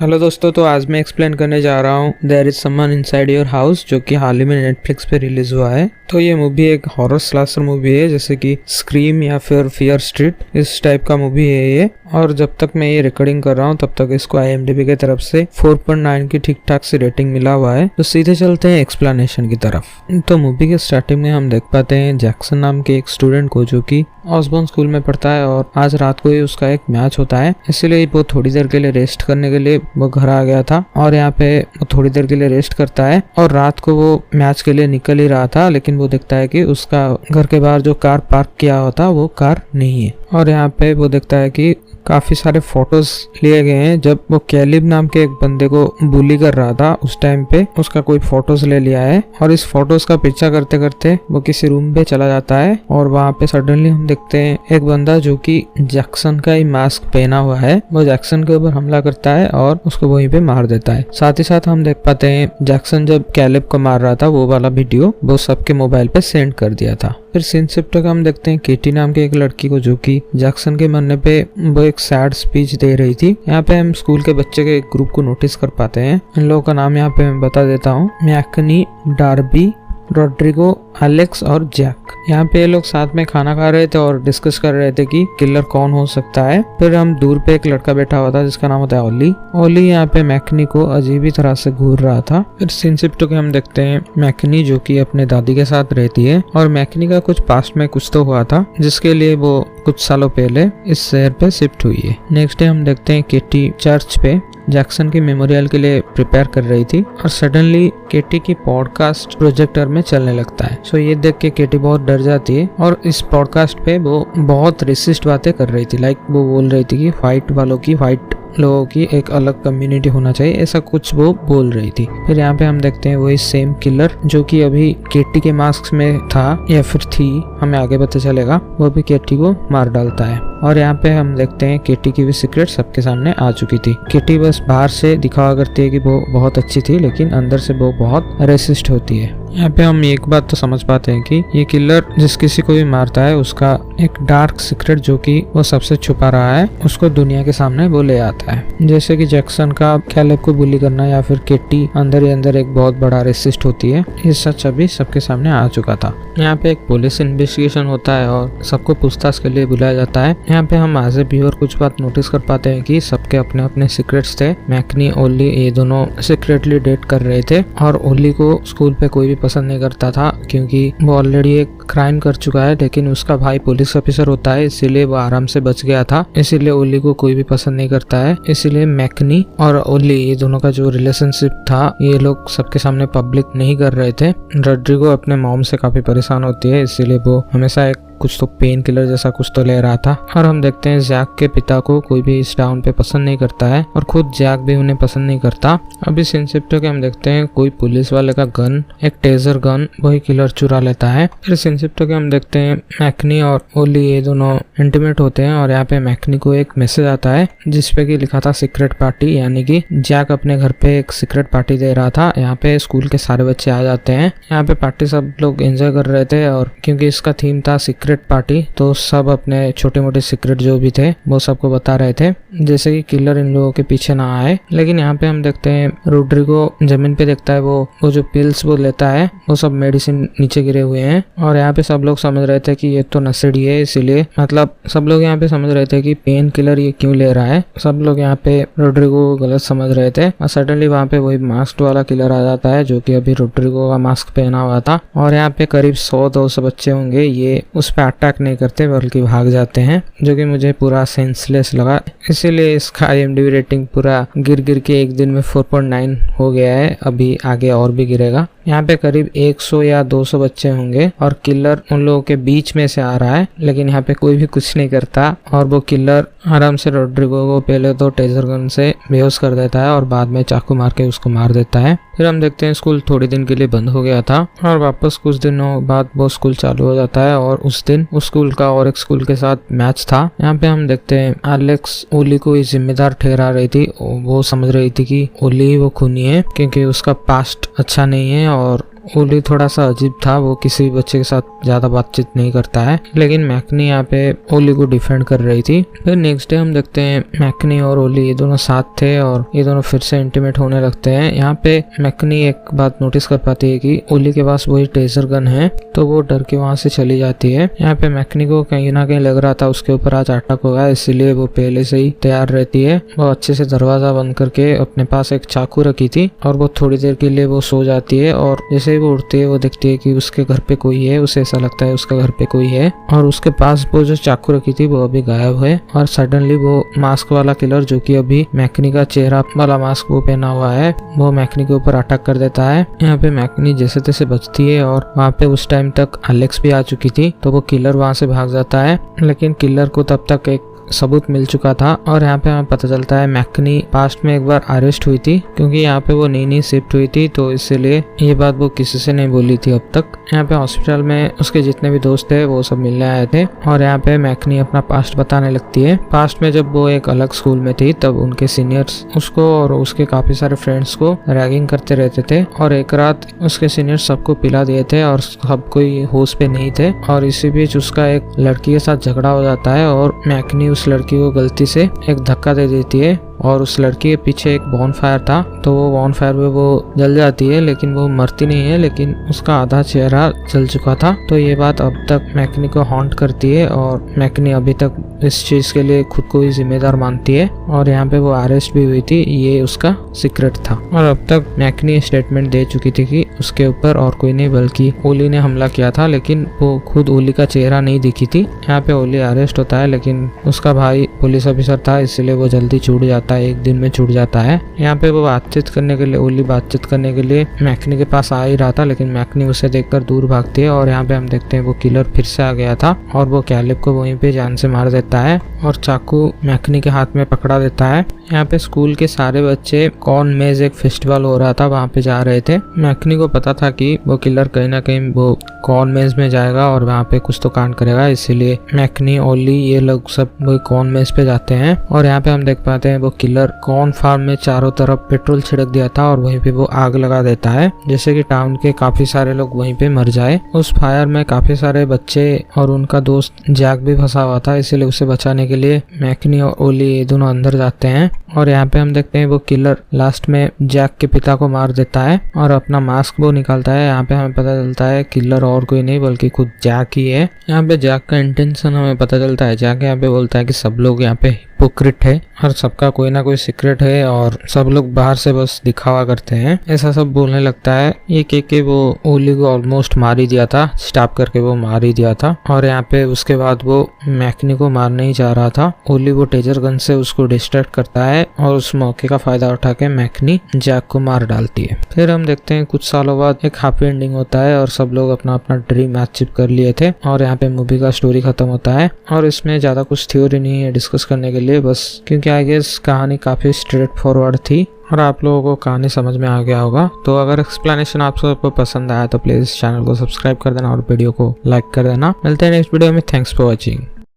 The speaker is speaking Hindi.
हेलो दोस्तों, तो आज मैं एक्सप्लेन करने जा रहा हूँ there is someone inside your house, जो कि हाल ही में नेटफ्लिक्स पे रिलीज हुआ है। तो ये मूवी एक हॉरर स्लाशर मूवी है, जैसे कि स्क्रीम या फिर फियर स्ट्रीट, इस टाइप का मूवी है ये। और जब तक मैं ये रिकॉर्डिंग कर रहा हूँ तब तक इसको IMDb की तरफ से 4.9 की ठीक ठाक सी रेटिंग मिला हुआ है। तो सीधे चलते हैं एक्सप्लेनेशन की तरफ। तो मूवी के स्टार्टिंग में हम देख पाते हैं जैक्सन नाम के एक स्टूडेंट को, जो कि ऑसबॉर्न स्कूल में पढ़ता है और आज रात को ही उसका एक मैच होता है, इसलिए वो थोड़ी देर के लिए रेस्ट करने के लिए वो घर आ गया था। और यहाँ पे वो थोड़ी देर के लिए रेस्ट करता है और रात को वो मैच के लिए निकल ही रहा था, लेकिन वो देखता है कि उसका घर के बाहर जो कार पार्क किया होता वो कार नहीं है। और यहाँ पे वो देखता है कि काफी सारे फोटोज लिए गए हैं। जब वो कैलिब नाम के एक बंदे को बुली कर रहा था उस टाइम पे उसका कोई फोटोज ले लिया है, और इस फोटोज का पीछा करते करते वो किसी रूम पे चला जाता है। और वहाँ पे सडनली हम देखते हैं एक बंदा जो कि जैक्सन का ही मास्क पहना हुआ है, वो जैक्सन के ऊपर हमला करता है और उसको वहीं पे मार देता है। साथ ही साथ हम देख पाते हैं जैक्सन जब कैलिब को मार रहा था वो वाला वीडियो वो सबके मोबाइल पे सेंड कर दिया था। फिर सीन शिफ्ट होकर हम देखते हैं केटी नाम के एक लड़की को, जो कि जैक्सन के मरने पे वो एक सैड स्पीच दे रही थी। यहाँ पे हम स्कूल के बच्चे के एक ग्रुप को नोटिस कर पाते हैं। इन लोगों का नाम यहाँ पे मैं बता देता हूँ: मैकनी, डार्बी, रोड्रिगो, एलेक्स और जैक। यहाँ पे ये लोग साथ में खाना खा रहे थे और डिस्कस कर रहे थे कि किलर कौन हो सकता है। फिर हम दूर पे एक लड़का बैठा हुआ था जिसका नाम होता है ओली। ओली यहाँ पे मैकनी को अजीब ही तरह से घूर रहा था। फिर सीन शिफ्ट के हम देखते हैं मैकनी, जो कि अपने दादी के साथ रहती है, और मैकनी का कुछ पास्ट में कुछ तो हुआ था जिसके लिए वो कुछ सालों पहले इस शहर पे शिफ्ट हुई है। नेक्स्ट डे हम देखते हैं केटी चर्च पे जैक्सन की मेमोरियल के लिए प्रिपेयर कर रही थी और सडनली केटी की पॉडकास्ट प्रोजेक्टर में चलने लगता है। सो ये देख के केटी बहुत डर जाती है और इस पॉडकास्ट पे वो बहुत रेसिस्ट बातें कर रही थी। लाइक वो बोल रही थी कि व्हाइट वालों की, व्हाइट लोगों की एक अलग कम्युनिटी होना चाहिए, ऐसा कुछ वो बोल रही थी। फिर यहाँ पे हम देखते हैं वही सेम किलर जो कि अभी केटी के मास्क में था या फिर थी, हमें आगे पता चलेगा, वो भी केटी को मार डालता है। और यहाँ पे हम देखते हैं केटी की भी सीक्रेट सबके सामने आ चुकी थी। केटी बस बाहर से दिखावा करती है कि वो बहुत अच्छी थी, लेकिन अंदर से वो बहुत रेसिस्ट होती है। यहाँ पे हम एक बात तो समझ पाते हैं कि ये किलर जिस किसी को भी मारता है उसका एक डार्क सीक्रेट जो कि वो सबसे छुपा रहा है उसको दुनिया के सामने वो ले आता है। जैसे कि जैक्सन का कैलेब को बुली करना या फिर केटी अंदर ही अंदर एक बहुत बड़ा रेसिस्ट होती है, ये सच अभी सबके सामने आ चुका था। यहाँ पे एक पुलिस इन्वेस्टिगेशन होता है और सबको पूछताछ के लिए बुलाया जाता है। यहाँ पे हम एज ए व्यूअर कुछ बात नोटिस कर पाते हैं कि सबके अपने अपने सीक्रेट्स थे। मैकनी, ओली ये दोनों सीक्रेटली डेट कर रहे थे और ओली को स्कूल पे कोई भी पसंद नहीं करता था क्योंकि वो ऑलरेडी एक क्राइम कर चुका है, लेकिन उसका भाई पुलिस ऑफिसर होता है इसीलिए वो आराम से बच गया था। इसीलिए ओली को कोई भी पसंद नहीं करता है। इसीलिए मैकनी और ओली ये दोनों का जो रिलेशनशिप था ये लोग सबके सामने पब्लिक नहीं कर रहे थे। रोड्रिगो अपने मॉम से काफी परेशान होती है, इसीलिए वो हमेशा एक कुछ तो पेन किलर जैसा कुछ तो ले रहा था। और हम देखते हैं जैक के पिता को कोई भी इस टाउन पे पसंद नहीं करता है और खुद जैक भी उन्हें पसंद नहीं करता। अभी सिंसिप्टो के हम देखते हैं कोई पुलिस वाले का गन, एक टेजर गन, वही किलर चुरा लेता है। फिर सिंसिप्टो के हम देखते हैं मैकनी और ओली ये दोनों इंटीमेट होते हैं और यहाँ पे मैकनी को एक मैसेज आता है जिसपे की लिखा था सीक्रेट पार्टी, यानी कि जैक अपने घर पे एक सीक्रेट पार्टी दे रहा था। यहाँ पे स्कूल के सारे बच्चे आ जाते हैं। यहाँ पे पार्टी सब लोग एंजॉय कर रहे थे और क्योंकि इसका थीम था सीक्रेट पार्टी तो सब अपने छोटे मोटे सीक्रेट जो भी थे वो सबको बता रहे थे, जैसे कि किलर इन लोगों के पीछे ना आए। लेकिन यहाँ पे हम देखते हैं रोड्रिगो जमीन पे देखता है वो जो पिल्स वो लेता है वो सब मेडिसिन नीचे गिरे हुए हैं और यहाँ पे सब लोग समझ रहे थे कि ये तो नशेड़ी है, इसीलिए मतलब सब लोग यहाँ पे समझ रहे थे कि पेन किलर ये क्यों ले रहा है। सब लोग यहाँ पे रोड्रिगो को गलत समझ रहे थे और सडनली वहाँ पे वही मास्क वाला किलर आ जाता है जो कि अभी रोड्रिगो का मास्क पहना हुआ था। और यहाँ पे करीब 100-200 बच्चे होंगे, ये उस पर अटैक नहीं करते बल्कि भाग जाते हैं, जो कि मुझे पूरा सेंसलेस लगा। इसीलिए इसका IMDb रेटिंग पूरा गिर गिर के एक दिन में 4.9 हो गया है, अभी आगे और भी गिरेगा। यहाँ पे करीब 100 या 200 बच्चे होंगे और किलर उन लोगों के बीच में से आ रहा है, लेकिन यहाँ पे कोई भी कुछ नहीं करता और वो किलर आराम से रोड्रिगो को पहले तो टेजर गन से बेहोश कर देता है और बाद में चाकू मार के उसको मार देता है। फिर हम देखते हैं स्कूल थोड़ी दिन के लिए बंद हो गया था और वापस कुछ दिनों बाद वो स्कूल चालू हो जाता है और उस दिन उस स्कूल का और एक स्कूल के साथ मैच था। यहाँ पे हम देखते हैं एलेक्स ओली को ही जिम्मेदार ठहरा रही थी। वो समझ रही थी कि ओली वो खूनी है क्योंकि उसका पास्ट अच्छा नहीं है और ओली थोड़ा सा अजीब था, वो किसी बच्चे के साथ ज्यादा बातचीत नहीं करता है, लेकिन मैकनी यहाँ पे ओली को डिफेंड कर रही थी। फिर नेक्स्ट डे हम देखते हैं मैकनी और ओली ये दोनों साथ थे और ये दोनों फिर से इंटीमेट होने लगते हैं। यहाँ पे मैकनी एक बात नोटिस कर पाती है कि ओली के पास वही टेजर गन है, तो वो डर के वहां से चली जाती है। यहाँ पे मैकनी को कहीं ना कहीं लग रहा था उसके ऊपर आज अटैक होगा, इसीलिए वो पहले से ही तैयार रहती है। वो अच्छे से दरवाजा बंद करके अपने पास एक चाकू रखी थी और वो थोड़ी देर के लिए वो सो जाती है, और जैसे ही वो उठती है वो देखती है कि उसके घर पे कोई है। उसे ऐसा लगता है उसका घर पे कोई है, और उसके पास वो जो चाकू रखी थी वो अभी गायब है। और सडनली वो मास्क वाला किलर, जो कि अभी मैकनी का चेहरा वाला मास्क वो पहना हुआ है, वो मैकनी के ऊपर अटैक कर देता है। यहाँ पे मैकनी जैसे तैसे बचती है, और वहाँ पे उस टाइम तक एलेक्स भी आ चुकी थी, तो वो किलर वहाँ से भाग जाता है। लेकिन किलर को तब तक एक सबूत मिल चुका था, और यहाँ पे हमें पता चलता है मैकनी पास्ट में एक बार अरेस्ट हुई थी, क्योंकि यहाँ पे वो नई शिफ्ट हुई थी, तो इसलिए ये बात वो किसी से नहीं बोली थी अब तक। यहाँ पे हॉस्पिटल में उसके जितने भी दोस्त थे वो सब मिलने आए थे, और यहाँ पे मैकनी अपना पास्ट बताने लगती है। पास्ट में जब वो एक अलग स्कूल में थी तब उनके सीनियर्स उसको और उसके काफी सारे फ्रेंड्स को रैगिंग करते रहते थे, और एक रात उसके सीनियर्स सबको पिला दिए थे और सब कोई होश पे नहीं थे। और इसी बीच उसका एक लड़की के साथ झगड़ा हो जाता है, और मैकनी उस लड़की को गलती से एक धक्का दे देती है, और उस लड़की के पीछे एक बॉनफायर था, तो वो बॉनफायर में वो जल जाती है, लेकिन वो मरती नहीं है, लेकिन उसका आधा चेहरा जल चुका था। तो ये बात अब तक मैकनी को हॉन्ट करती है, और मैकनी अभी तक इस चीज के लिए खुद को ही जिम्मेदार मानती है, और यहाँ पे वो अरेस्ट भी हुई थी, ये उसका सीक्रेट था। और अब तक मैकनी स्टेटमेंट दे चुकी थी कि उसके ऊपर और कोई नहीं बल्कि ओली ने हमला किया था, लेकिन वो खुद ओली का चेहरा नहीं दिखी थी। यहाँ पे ओली अरेस्ट होता है, लेकिन उसका भाई पुलिस ऑफिसर था, इसलिए वो जल्दी छूट जाता है, एक दिन में छूट जाता है। यहाँ पे वो बातचीत करने के लिए ओली बातचीत करने के लिए मैकनी के पास आ ही रहा था, लेकिन मैकनी उसे देखकर दूर भागती है, और यहाँ पे हम देखते हैं वो किलर फिर से आ गया था, और वो कैलिब को वहीं पे जान से मार देता है, और चाकू मैकनी के हाथ में पकड़ा देता है। यहाँ पे स्कूल के सारे बच्चे कॉर्न मेज एक फेस्टिवल हो रहा था, वहाँ पे जा रहे थे। मैकनी को पता था कि वो किलर कहीं ना कहीं वो कॉर्न मेज में जाएगा और वहाँ पे कुछ तो कांड करेगा, इसीलिए मैकनी, ओली ये लोग सब वो कॉर्न मेज पे जाते हैं। और यहाँ पे हम देख पाते हैं वो किलर कॉर्न फार्म में चारों तरफ पेट्रोल छिड़क दिया था, और वहीं पे वो आग लगा देता है, जैसे कि टाउन के काफी सारे लोग वहीं पे मर जाए। उस फायर में काफी सारे बच्चे और उनका दोस्त जैक भी फंसा हुआ था, इसलिए उसे बचाने के लिए मैकनी और ओली ये दोनों अंदर जाते हैं। और यहाँ पे हम देखते हैं वो किलर लास्ट में जैक के पिता को मार देता है और अपना मास्क वो निकालता है। यहाँ पे हमें पता चलता है किलर और कोई नहीं बल्कि खुद जैक ही है। यहाँ पे जैक का इंटेंशन हमें पता चलता है। जैक यहाँ पे बोलता है कि सब लोग यहाँ पे हिपोक्रेट है और सबका कोई ना कोई सीक्रेट है और सब लोग बाहर से बस दिखावा करते हैं, ऐसा सब बोलने लगता है। ये कह के वो ओली को ऑलमोस्ट मार ही दिया था, स्टॉप करके वो मार ही दिया था। और यहाँ पे उसके बाद वो मैकनी को मारने ही जा रहा था। ओली वो टेजर गन से उसको डिस्ट्रैक्ट करता है और उस मौके का फायदा उठा के मैकनी जैक को मार डालती है। फिर हम देखते हैं कुछ सालों बाद एक हैप्पी एंडिंग होता है और सब लोग अपना अपना ड्रीम अचीव कर लिए थे और यहाँ पे मूवी का स्टोरी खत्म होता है। और इसमें ज्यादा कुछ थ्योरी नहीं है डिस्कस करने के लिए, बस क्योंकि आई गेस कहानी काफी स्ट्रेट फॉरवर्ड थी और आप लोगों को कहानी समझ में आ गया होगा। तो अगर एक्सप्लेनेशन आप सबको पसंद आया तो प्लीज चैनल को सब्सक्राइब कर देना और वीडियो को लाइक कर देना। मिलते हैं नेक्स्ट वीडियो में। Thanks for watching.